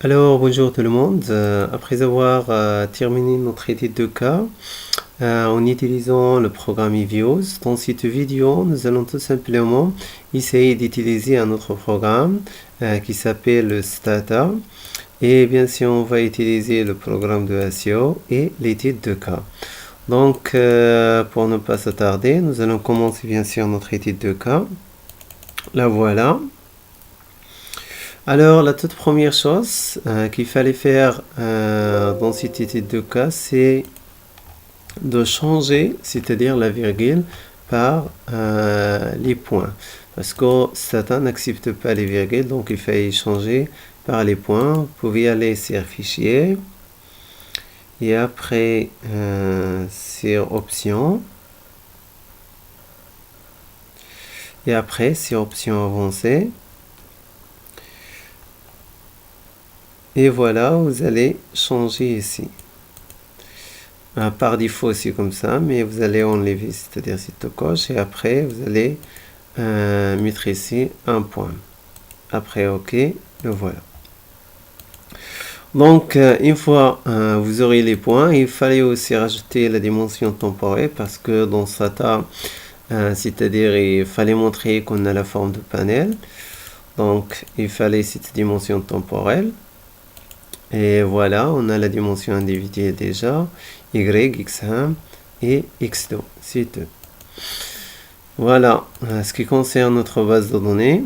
Alors, bonjour tout le monde. Après avoir terminé notre étude de cas en utilisant le programme eViews, dans cette vidéo, nous allons tout simplement essayer d'utiliser un autre programme qui s'appelle Stata. Et bien sûr, on va utiliser le programme de SEO et l'étude de cas. Donc, pour ne pas s'attarder, nous allons commencer bien sûr notre étude de cas. La voilà. Alors, la toute première chose qu'il fallait faire dans cette étude de cas, c'est de changer, c'est-à-dire la virgule, par les points. Parce que Stata n'accepte pas les virgules, donc il fallait changer par les points. Vous pouvez aller sur Fichier, et après sur Options, et après sur Options avancées. Et voilà, vous allez changer ici. Par défaut, c'est comme ça, mais vous allez enlever, c'est-à-dire cette coche, et après, vous allez mettre ici un point. Après, OK, le voilà. Donc, une fois vous aurez les points, il fallait aussi rajouter la dimension temporelle, parce que dans Stata, c'est-à-dire, il fallait montrer qu'on a la forme de panel. Donc, il fallait cette dimension temporelle. Et voilà, on a la dimension individuelle déjà, Y, X1 et X2, c'est tout. Voilà, ce qui concerne notre base de données.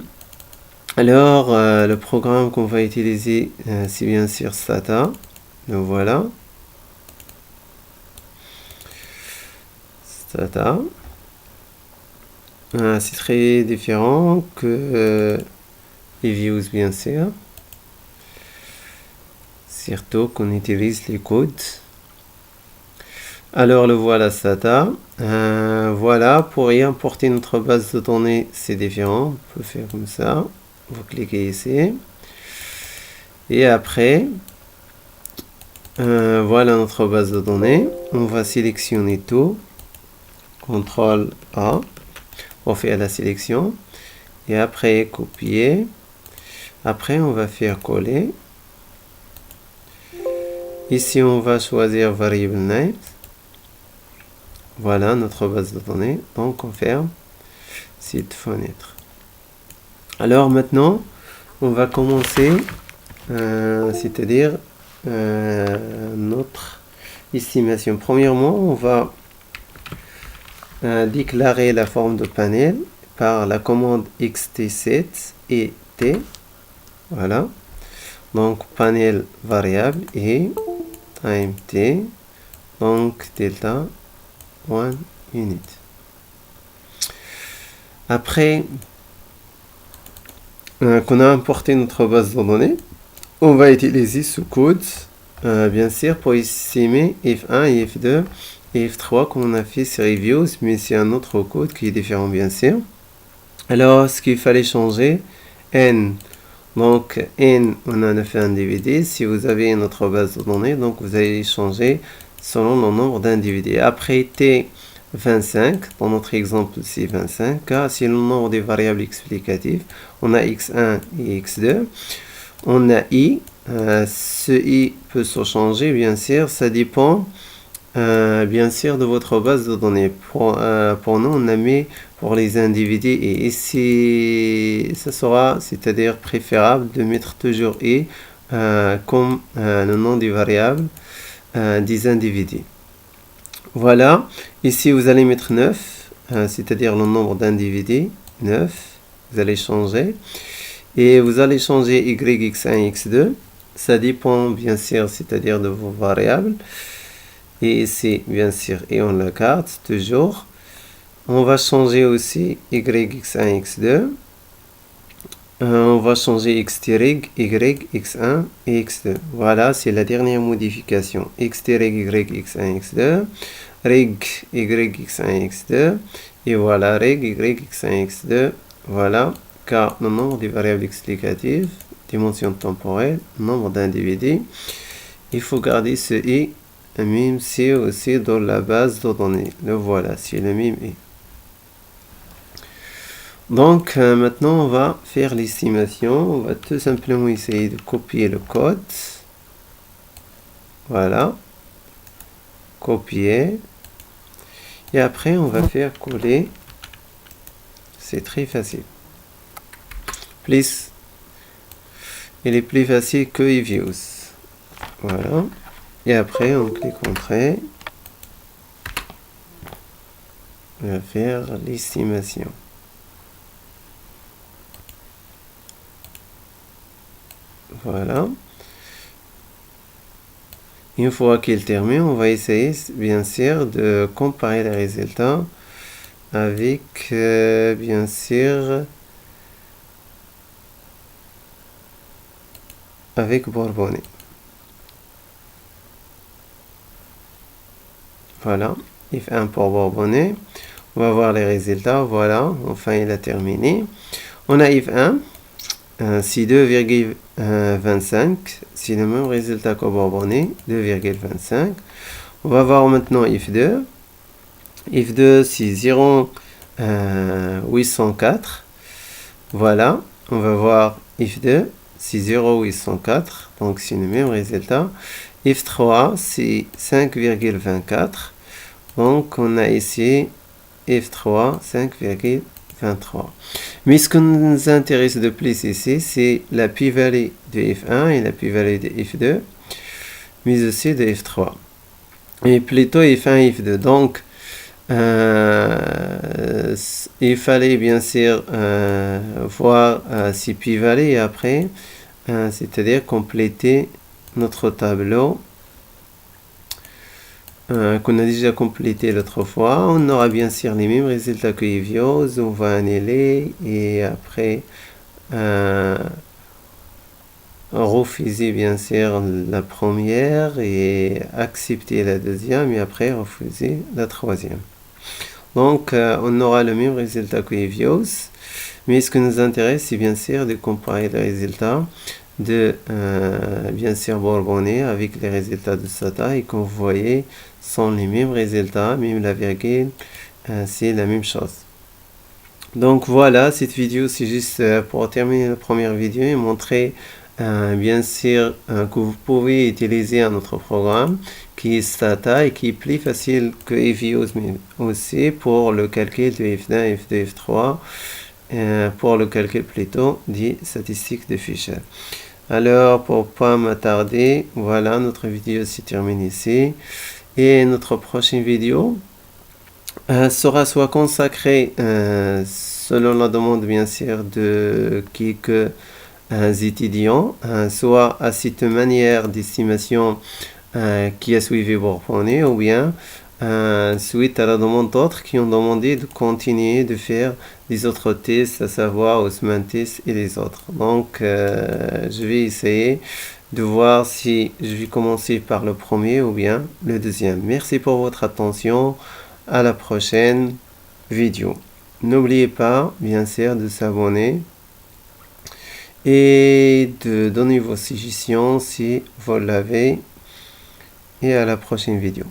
Alors, le programme qu'on va utiliser, c'est bien sûr Stata. Donc voilà. Stata. C'est très différent que eViews, bien sûr. Surtout qu'on utilise les codes. Alors le voilà Stata. Voilà, pour y importer notre base de données, c'est différent. On peut faire comme ça. Vous cliquez ici. Et après, voilà notre base de données. On va sélectionner tout. CTRL A. On fait la sélection. Et après, copier. Après, on va faire coller. Ici, on va choisir Variable Name. Voilà notre base de données. Donc, on ferme cette fenêtre. Alors, maintenant, on va commencer, c'est-à-dire notre estimation. Premièrement, on va déclarer la forme de panel par la commande xt7 et t. Voilà. Donc, panel variable et time t. Donc, delta 1 unit. Après qu'on a importé notre base de données, on va utiliser ce code, bien sûr, pour estimer F1 et F2 et F3 comme on a fait sur eViews, mais c'est un autre code qui est différent, bien sûr. Alors, ce qu'il fallait changer, N. Donc, N, on en a fait un DVD. Si vous avez notre base de données, donc vous allez changer selon le nombre d'individus. Après, T, 25. Dans notre exemple, c'est 25. Car c'est le nombre des variables explicatives. On a X1 et X2. On a I. Ce I peut se changer, bien sûr. Ça dépend, bien sûr, de votre base de données. Pour nous, on a mis pour les individus et ici, ça sera, c'est-à-dire préférable de mettre toujours I comme le nom des variables des individus. Voilà, ici vous allez mettre 9, c'est-à-dire le nombre d'individus, 9, vous allez changer. Et vous allez changer Y, X1, X2, ça dépend bien sûr, c'est-à-dire de vos variables. Et ici, bien sûr, et on le garde toujours. On va changer aussi Y, X1, X2. On va changer X', Y, X1 et X2. Voilà, c'est la dernière modification. X', Y, X1, X2. Reg, Y, X1, X2. Et voilà, Reg, Y, X1, X2. Voilà, car le nombre des variables explicatives, dimension temporelle, nombre d'individus. Il faut garder ce I, même si aussi dans la base de données. Le voilà, c'est le même I. Donc maintenant on va faire l'estimation. On va tout simplement essayer de copier le code. Voilà. Copier. Et après on va faire coller. C'est très facile. Please. Il est plus facile que eViews. Voilà. Et après on clique Entrée. On va faire l'estimation. Voilà. Une fois qu'il termine, on va essayer bien sûr de comparer les résultats avec bien sûr avec Bourbonnais. Voilà, if 1 pour Bourbonnais. On va voir les résultats. Voilà, enfin il a terminé. On a if 1, c'est 2,25. C'est le même résultat que Bourbonnais, 2,25. On va voir maintenant if 2. If 2, c'est 0,804. Voilà, on va voir if 2, c'est 0,804. Donc c'est le même résultat. If 3, c'est 5,24. Donc on a ici F3, 5,23. Mais ce qui nous intéresse de plus ici, c'est la p-value de F1 et la p-value de F2, mais aussi de F3. Et plutôt F1 et F2. Donc, il fallait bien sûr voir ces p-values et après, c'est-à-dire compléter notre tableau qu'on a déjà complété l'autre fois. On aura bien sûr les mêmes résultats que eViews. On va annuler et après refuser bien sûr la première et accepter la deuxième et après refuser la troisième. Donc on aura le même résultat que eViews, mais ce qui nous intéresse c'est bien sûr de comparer les résultats de bien sûr Bourbonnais avec les résultats de SATA et comme vous voyez sont les mêmes résultats, même la virgule c'est la même chose. Donc voilà, cette vidéo c'est juste pour terminer la première vidéo et montrer bien sûr que vous pouvez utiliser un autre programme qui est SATA et qui est plus facile que eViews, mais aussi pour le calcul de F1, F2, F3 pour le calcul plutôt des statistiques de Fisher. Alors, pour pas m'attarder, voilà, notre vidéo se termine ici. Et notre prochaine vidéo sera soit consacrée, selon la demande bien sûr de quelques étudiants, soit à cette manière d'estimation qui a suivi Bourbonnais, ou bien suite à la demande d'autres qui ont demandé de continuer de faire des autres tests, à savoir Haussmann test et les autres. Donc je vais essayer de voir si je vais commencer par le premier ou bien le deuxième. Merci pour votre attention. À la prochaine vidéo. N'oubliez pas bien sûr de s'abonner et de donner vos suggestions si vous l'avez. Et à la prochaine vidéo.